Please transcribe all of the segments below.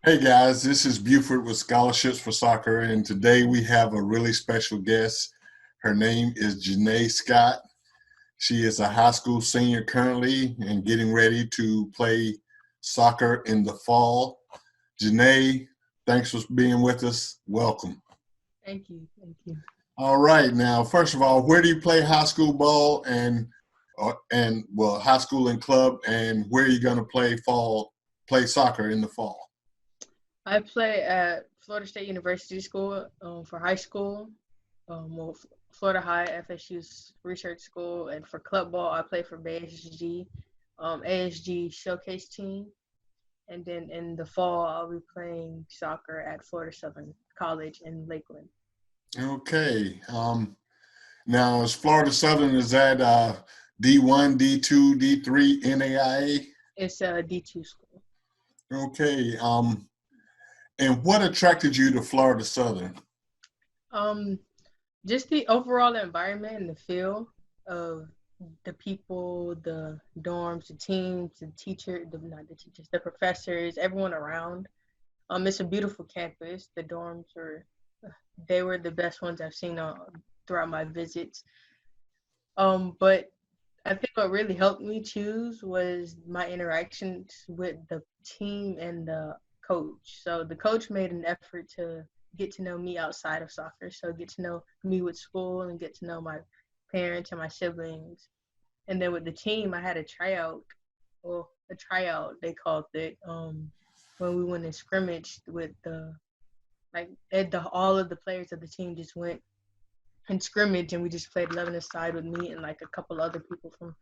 Hey guys, this is Buford with Scholarships for Soccer, and today we have a really special guest. Her name is Janae Scott. She is a high school senior currently and getting ready to play soccer in the fall. Janae, thanks for being with us. Welcome. Thank you. Thank you. All right, now first of all, where do you play high school ball and high school and club, and where are you going to play soccer in the fall? I play at Florida State University School for high school. Florida High FSU's research school, and for club ball, I play for BSG, ASG showcase team, and then in the fall, I'll be playing soccer at Florida Southern College in Lakeland. Okay. Now, is Florida Southern, is that D1, D2, D3, NAIA? It's a D2 school. Okay. And what attracted you to Florida Southern? Um, just the overall environment and the feel of the people, the dorms, the teams, the teacher, not the teachers, the professors, everyone around. It's a beautiful campus. The dorms were the best ones I've seen throughout my visits. But I think what really helped me choose was my interactions with the team and the coach. So the coach made an effort to get to know me outside of soccer. So get to know me with school and get to know my parents and my siblings. And then with the team, I had a tryout. Well, a tryout they called it. When we went in scrimmage with all of the players of the team just went in scrimmage, and we just played 11 aside with me and like a couple other people from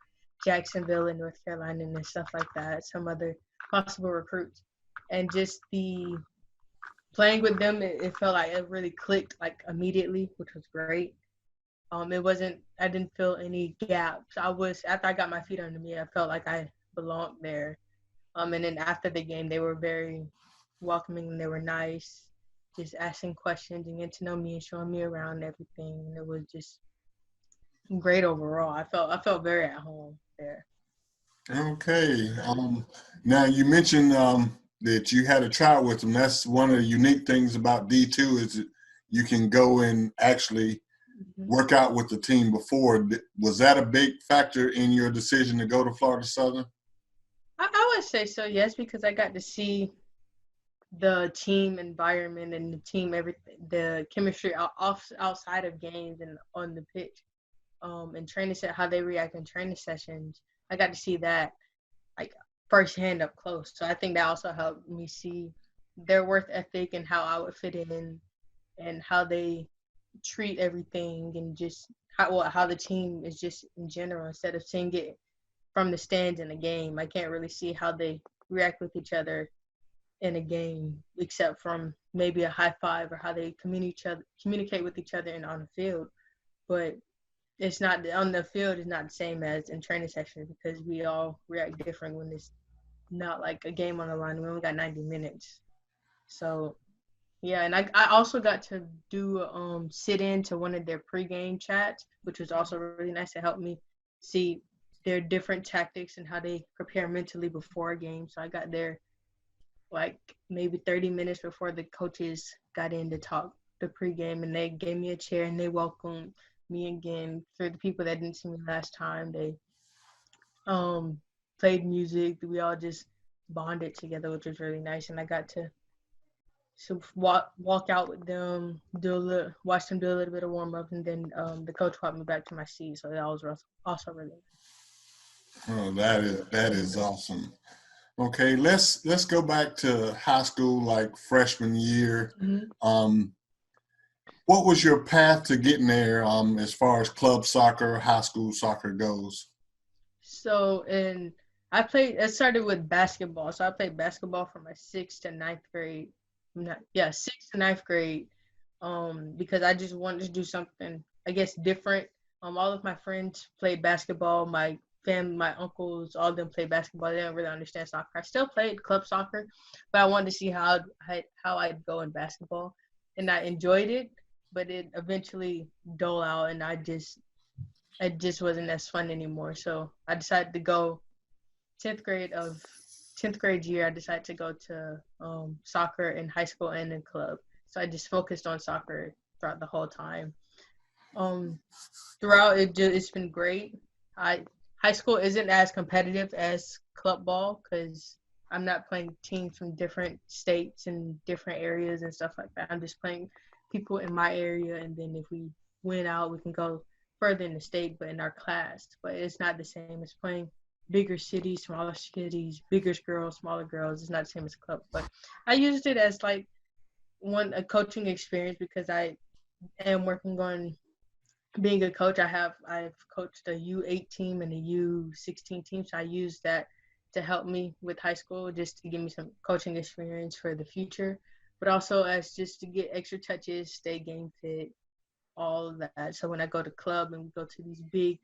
Jacksonville and North Carolina and stuff like that, some other possible recruits. And just the playing with them, it felt like it really clicked like immediately, which was great. I didn't feel any gaps. After I got my feet under me, I felt like I belonged there. And then after the game, they were very welcoming and they were nice, just asking questions and getting to know me and showing me around and everything. And it was just great overall. I felt very at home there. Okay. Now, you mentioned that you had a trial with them. That's one of the unique things about D2 is that you can go and actually Mm-hmm. work out with the team before. Was that a big factor in your decision to go to Florida Southern? I would say so, yes, because I got to see the team environment and the team everything, the chemistry outside of games and on the pitch, and training set how they react in training sessions. I got to see that like firsthand up close. So I think that also helped me see their worth ethic and how I would fit in and how they treat everything and just how the team is just in general instead of seeing it from the stands in a game. I can't really see how they react with each other in a game, except from maybe a high five or how they communicate with each other and on the field. But it's not on the field is not the same as in training sessions because we all react different when it's not like a game on the line. We only got 90 minutes. So yeah, and I also got to do sit in to one of their pregame chats, which was also really nice to help me see their different tactics and how they prepare mentally before a game. So I got there like maybe 30 minutes before the coaches got in to talk the pregame, and they gave me a chair and they welcomed me again. For the people that didn't see me last time, they um played music. We all just bonded together, which was really nice. And I got to walk out with them, watch them do a little bit of warm up, and then the coach brought me back to my seat. So that was also really nice. Oh, that is awesome. Okay, let's go back to high school, like freshman year. Mm-hmm. Um, what was your path to getting there as far as club soccer, high school soccer goes? So and I started with basketball. So I played basketball from my sixth to ninth grade. Sixth to ninth grade. Because I just wanted to do something, I guess, different. All of my friends played basketball. My family, my uncles, all of them played basketball. They didn't really understand soccer. I still played club soccer, but I wanted to see how I'd go in basketball, and I enjoyed it. But it eventually dulled out, and it just wasn't as fun anymore. So I decided to go 10th grade of 10th grade year, I decided to go to soccer in high school and in club. So I just focused on soccer throughout the whole time. Um, Throughout it's been great. High school isn't as competitive as club ball because I'm not playing teams from different states and different areas and stuff like that. I'm just playing people in my area, and then if we win out, we can go further in the state, but in our class. But it's not the same as playing bigger cities, smaller cities, bigger girls, smaller girls. It's not the same as club. But I used it as like a coaching experience because I am working on being a coach. I've coached a U8 team and a U16 team, so I use that to help me with high school, just to give me some coaching experience for the future, but also as just to get extra touches, stay game fit, all of that. So when I go to club and we go to these big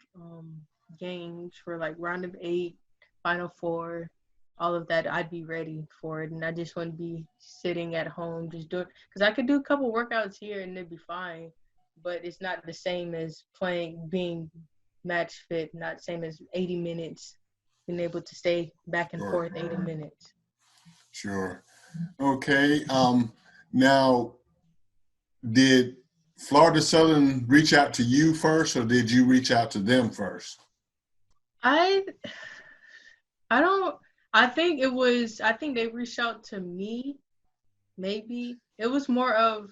games for like round of 8, final 4, all of that, I'd be ready for it, and I just wouldn't be sitting at home just doing, because I could do a couple workouts here and it'd be fine, but it's not the same as being match fit, not the same as 80 minutes, being able to stay back and Sure. forth 80 minutes. Sure. Okay. Now, did Florida Southern reach out to you first, or did you reach out to them first? I I don't I think they reached out to me, maybe. It was more of,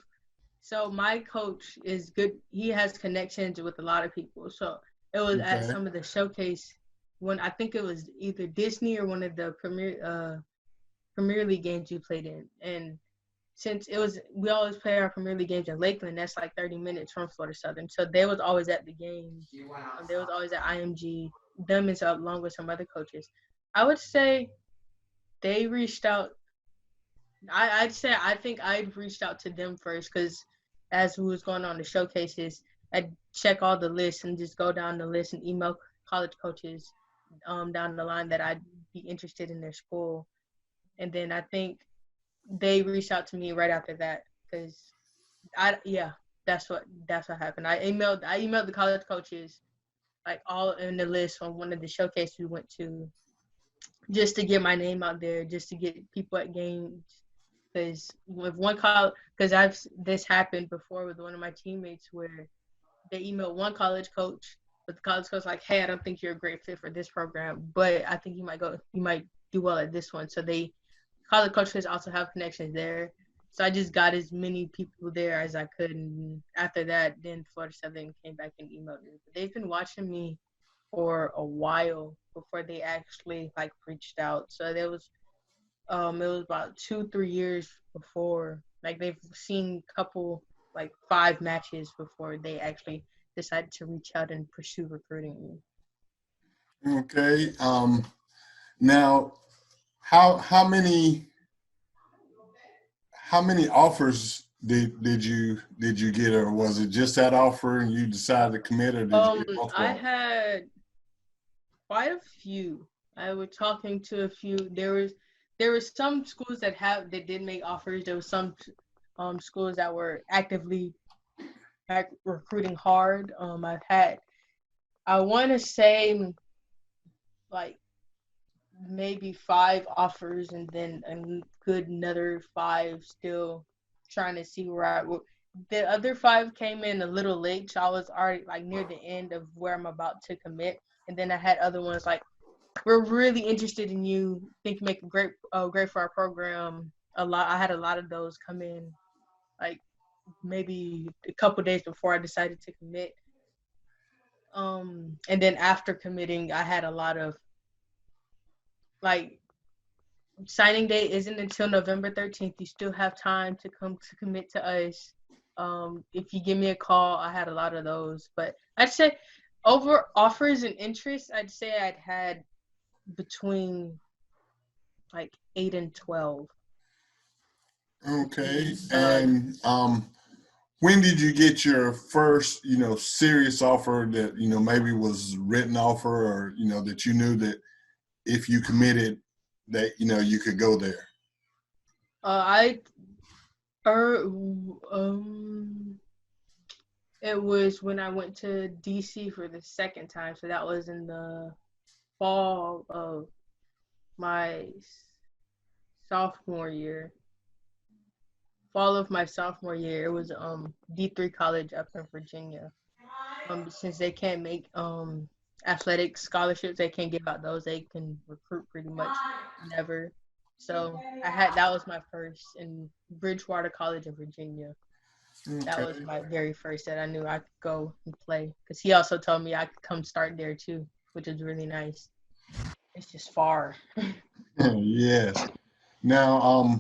so my coach is good. He has connections with a lot of people. So it was at Okay. some of the showcase when I think it was either Disney or one of the Premier League games you played in. And since we always play our Premier League games in Lakeland, that's like 30 minutes from Florida Southern. So they was always at the games. They was always at IMG. Them is along with some other coaches. I would say they reached out. I'd say I think I'd reached out to them first because as we was going on the showcases, I'd check all the lists and just go down the list and email college coaches down the line that I'd be interested in their school. And then I think they reached out to me right after that because that's what happened. I emailed the college coaches like all in the list on one of the showcases we went to just to get my name out there, just to get people at games. Because with one college, because this happened before with one of my teammates where they emailed one college coach, but the college coach like, hey, I don't think you're a great fit for this program, but I think you might do well at this one. So college coaches also have connections there. So I just got as many people there as I could, and after that, then Florida Southern came back and emailed me. But they've been watching me for a while before they actually like reached out. So it was about 2-3 years before, like they've seen a couple like 5 matches before they actually decided to reach out and pursue recruiting me. Okay. Now, how many offers did you get, or was it just that offer and you decided to commit, or did you get multiple I offers? had quite a few. I was talking to a few. There was some schools that did make offers. There was some schools that were actively recruiting hard. I want to say like maybe 5 offers, and then a good another 5 still trying to see where the other 5 came in a little late, so I was already like near the end of where I'm about to commit. And then I had other ones like, we're really interested in you, think you make a great for our program. I had a lot of those come in like maybe a couple days before I decided to commit. And then after committing, I had a lot of like, signing date isn't until November 13th. You still have time to come to commit to us. If you give me a call, I had a lot of those. But I'd say over offers and interest, I'd say I'd had between like 8 and 12. Okay. Between And when did you get your first, serious offer that, maybe was written offer, or, that you knew that if you committed that, you could go there? I it was when I went to DC for the second time. So that was in the fall of my sophomore year, fall of my sophomore year. It was D3 college up in Virginia. Since they can't make athletic scholarships, they can't give out those. They can recruit pretty much never. So that was my first in Bridgewater College in Virginia. That was Okay. my very first that I knew I could go and play. Because he also told me I could come start there too, which is really nice. It's just far. Yes. Now,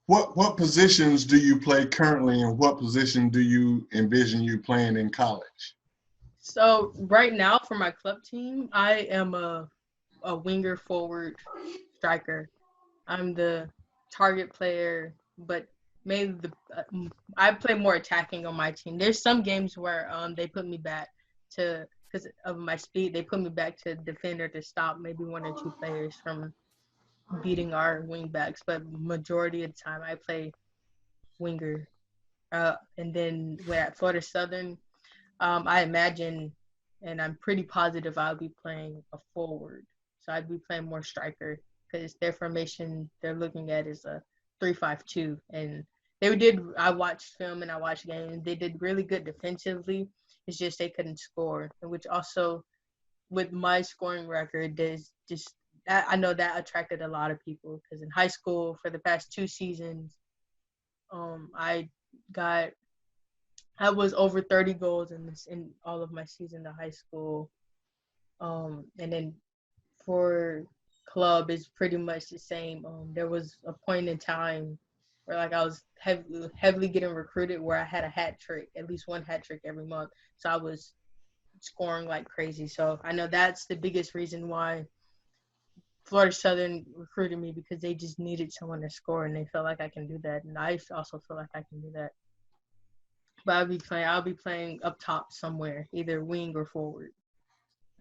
what positions do you play currently, and what position do you envision you playing in college? So right now for my club team, I am a winger forward striker. I'm the target player, but mainly I play more attacking on my team. There's some games where they put me back to because of my speed. They put me back to defend or to stop maybe one or two players from beating our wing backs. But majority of the time, I play winger. And then when at Florida Southern, I imagine, and I'm pretty positive I'll be playing a forward. So I'd be playing more striker because their formation they're looking at is a 3-5-2, and they did. I watched film and I watched games. They did really good defensively. It's just they couldn't score, which also with my scoring record, there's just I know that attracted a lot of people because in high school for the past 2 seasons, I got I was over 30 goals in all of my season of high school. And then for club is pretty much the same. There was a point in time where like I was heavily getting recruited where I had a hat trick, at least one hat trick every month. So I was scoring like crazy. So I know that's the biggest reason why Florida Southern recruited me because they just needed someone to score and they felt like I can do that. And I also feel like I can do that. But I'll be playing up top somewhere, either wing or forward.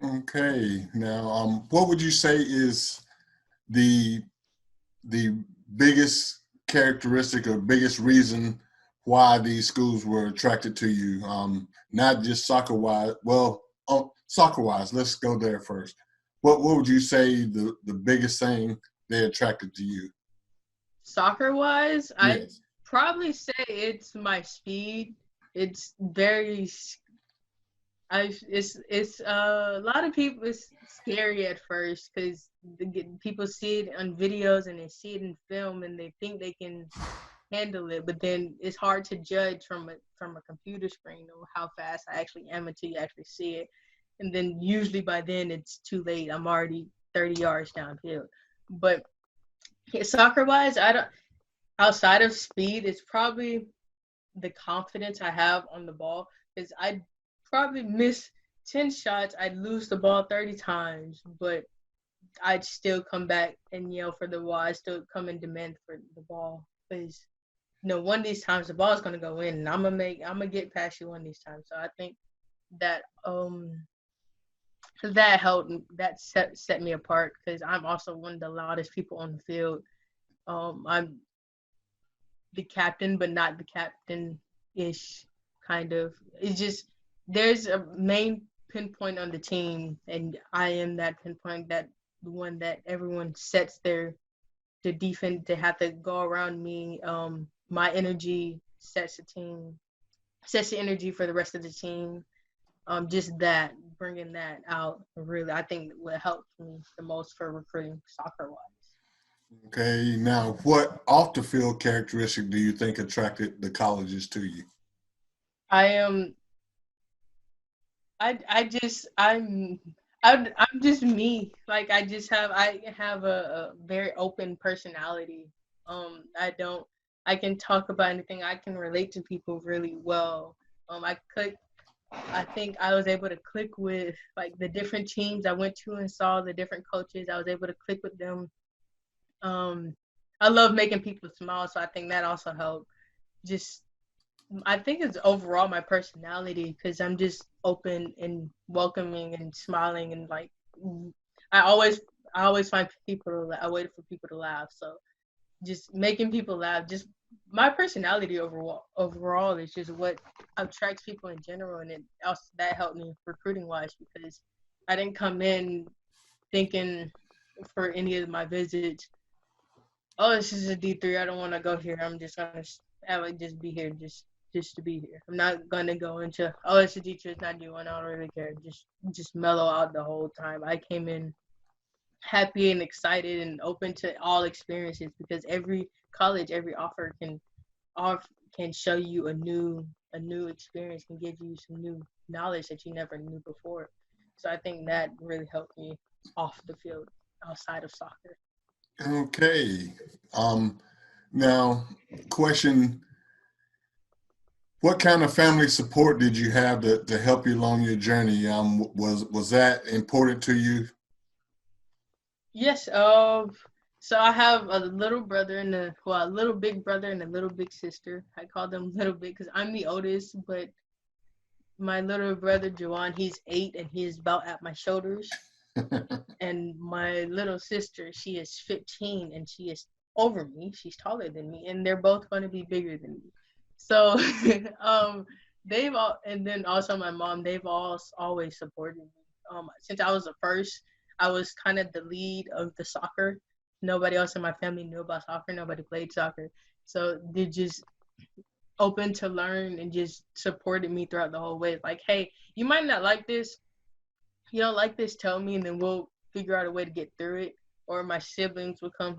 Okay. Now, what would you say is the the biggest characteristic or biggest reason why these schools were attracted to you? Not just soccer wise. Well, soccer wise, let's go there first. What would you say the biggest thing they attracted to you? Soccer wise, I'd Yes. probably say it's my speed. It's very it's a lot of people it's scary at first because people see it on videos and they see it in film and they think they can handle it, but then it's hard to judge from a computer screen or how fast I actually am until you actually see it, and then usually by then it's too late. I'm already 30 yards downfield. But soccer wise, I don't outside of speed, it's probably the confidence I have on the ball because I'd probably miss 10 shots. I'd lose the ball 30 times, but I'd still come back and yell for the ball. I still come and demand for the ball because one of these times the ball's gonna go in, and I'm gonna get past you one of these times. So I think that that helped that set me apart because I'm also one of the loudest people on the field. I'm the captain, but not the captain ish kind of. It's just there's a main pinpoint on the team, and I am that pinpoint, that the one that everyone sets the defense. They have to go around me. My energy sets the team, sets the energy for the rest of the team. Just that bringing that out really, I think what helped me the most for recruiting soccer wise. Okay. Now, what off the field characteristic do you think attracted the colleges to you? I am I just I'm just me. Like I have a very open personality. I don't I can talk about anything. I can relate to people really well. I think I was able to click with like the different teams I went to and saw the different coaches. I was able to click with them. Um I love making people smile, so I think that also helped. Just I think it's overall my personality because I'm just open and welcoming and smiling and like I always I always find I wait for people to laugh. So just making people laugh, just my personality overall is just what attracts people in general, and it also that helped me recruiting wise because I didn't come in thinking for any of my visits oh, this is a D3. I don't want to go here. I'm just gonna just be here, just to be here. I'm not gonna go into, oh, it's a D2. It's not D1. I don't really care. Just mellow out the whole time. I came in happy and excited and open to all experiences because every college, every offer can show you a new experience, can give you some new knowledge that you never knew before. So I think that really helped me off the field, outside of soccer. Okay. Um, Now, question: what kind of family support did you have to help you along your journey? Was that important to you? Yes. So I have a little brother and a little big brother and a little big sister. I call them little big because I'm the oldest, but my little brother Juwan, he's 8 and he is about at my shoulders. And my little sister, she is 15 and she is over me. She's taller than me, and they're both going to be bigger than me. So, they've all, and then also my mom, they've all always supported me. Since I was the first, I was kind of the lead of the soccer. Nobody else in my family knew about soccer. Nobody played soccer, so they just open to learn and just supported me throughout the whole way. Like, hey, you might not like this, you don't like this, tell me, and then we'll figure out a way to get through it. Or my siblings would come.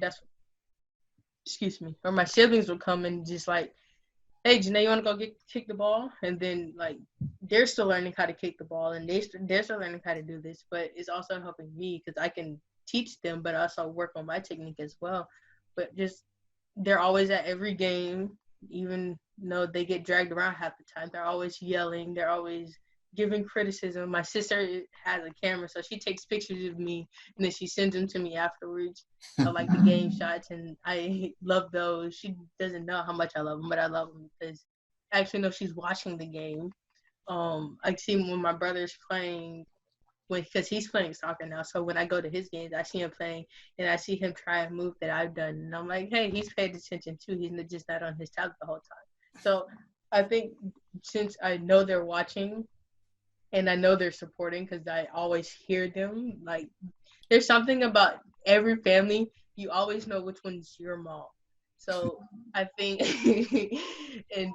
Excuse me. Or my siblings would come and just like, hey, Janae, you want to go kick the ball? And then like they're still learning how to kick the ball, and they're still learning how to do this. But it's also helping me because I can teach them, but also work on my technique as well. But just they're always at every game, even though they get dragged around half the time. They're always yelling. They're always giving criticism. My sister has a camera, so she takes pictures of me and then she sends them to me afterwards of like the game shots, and I love those. She doesn't know how much I love them, but I love them because I actually know she's watching the game. I see when my brother's playing, because he's playing soccer now. So when I go to his games, I see him playing, and I see him try a move that I've done, and I'm like, hey, he's paid attention too. He's just not on his tablet the whole time. So I think since I know they're watching and I know they're supporting, because I always hear them. Like, there's something about every family, you always know which one's your mom. So I think, and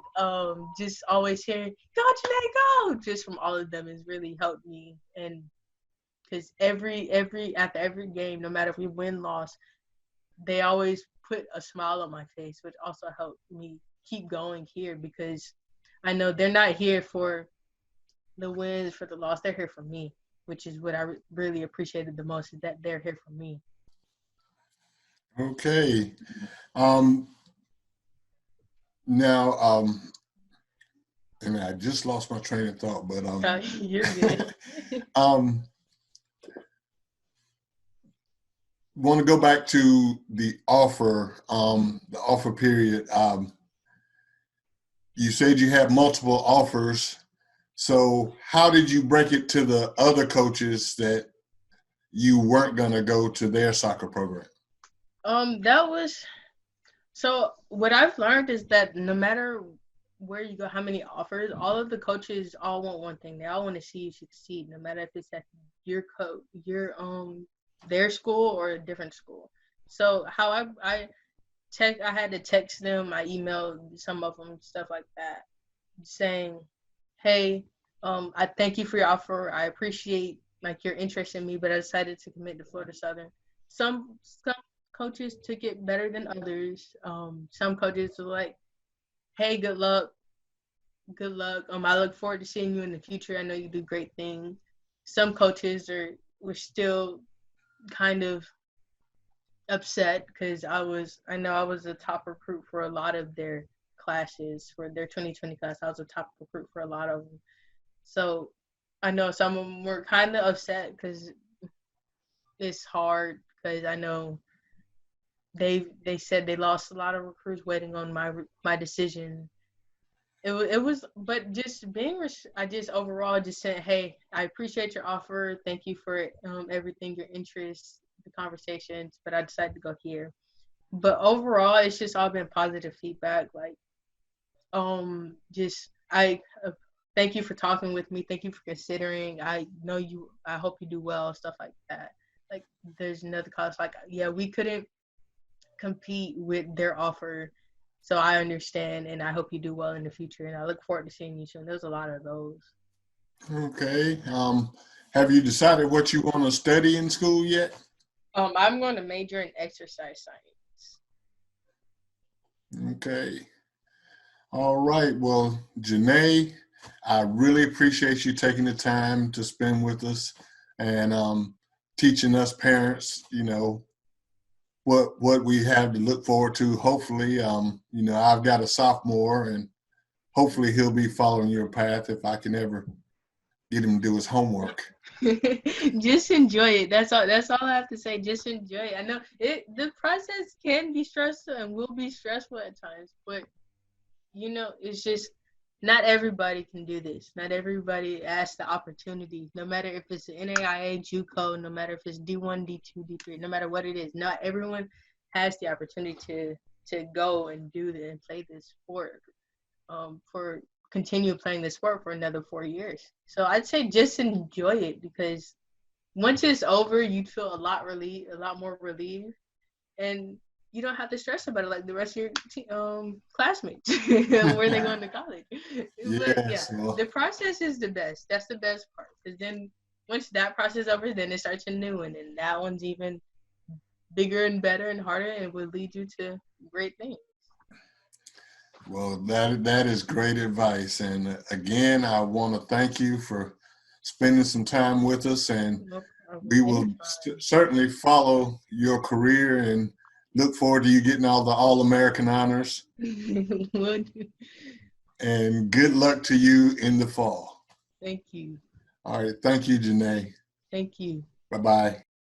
just always hearing "Go Janae, go!" just from all of them has really helped me. And because every after every game, no matter if we win loss, they always put a smile on my face, which also helped me keep going here because I know they're not here for the wins, for the loss. They're here for me, which is what I really appreciated the most, is that they're here for me. Okay. Um, Now, and I just lost my train of thought, but You're good. um, want to go back to the offer period. You said you had multiple offers. So how did you break it to the other coaches that you weren't going to go to their soccer program? That was, so what I've learned is that no matter where you go, how many offers, all of the coaches all want one thing. They all want to see you succeed, no matter if it's at your their school or a different school. So how I had to text them, I emailed some of them, stuff like that, saying, hey, I thank you for your offer. I appreciate like your interest in me, but I decided to commit to Florida Southern. Some coaches took it better than others. Some coaches were like, hey, good luck, good luck. I look forward to seeing you in the future. I know you do great things. Some coaches were still kind of upset because I know I was a top recruit for a lot of their classes, for their 2020 class. I was a top recruit for a lot of them. So I know some of them were kind of upset because it's hard, because I know they said they lost a lot of recruits waiting on my decision. It was, but just I just overall just said, hey, I appreciate your offer. Thank you for everything, your interest, the conversations, but I decided to go here. But overall, it's just all been positive feedback. Like, just I thank you for talking with me. Thank you for considering. I know you. I hope you do well. Stuff like that. Like, there's another college. Like, yeah, we couldn't. compete with their offer. So I understand, and I hope you do well in the future. And I look forward to seeing you soon. There's a lot of those. Okay. Have you decided what you want to study in school yet? I'm going to major in exercise science. Okay. All right. Well, Janae, I really appreciate you taking the time to spend with us and teaching us parents, what we have to look forward to. Hopefully, I've got a sophomore, and hopefully he'll be following your path if I can ever get him to do his homework. Just enjoy it. That's all I have to say. Just enjoy it. I know the process can be stressful and will be stressful at times, but it's just not everybody can do this. Not everybody has the opportunity. No matter if it's NAIA, JUCO, no matter if it's D1, D2, D3, no matter what it is, not everyone has the opportunity to go and do this and play this sport. For continue playing the sport for another 4 years. So I'd say just enjoy it, because once it's over, you'd feel a lot more relieved, and you don't have to stress about it like the rest of your classmates where they going to college. But yeah, Yes. Well, the process is the best. That's the best part, because then once that process is over, then it starts a new one, and that one's even bigger and better and harder, and will lead you to great things. well, that is great advice. And again, I want to thank you for spending some time with us, and No problem. we will Anytime. certainly follow your career and look forward to you getting all the All-American honors. And good luck to you in the fall. Thank you. All right. Thank you, Janae. Thank you. Bye-bye.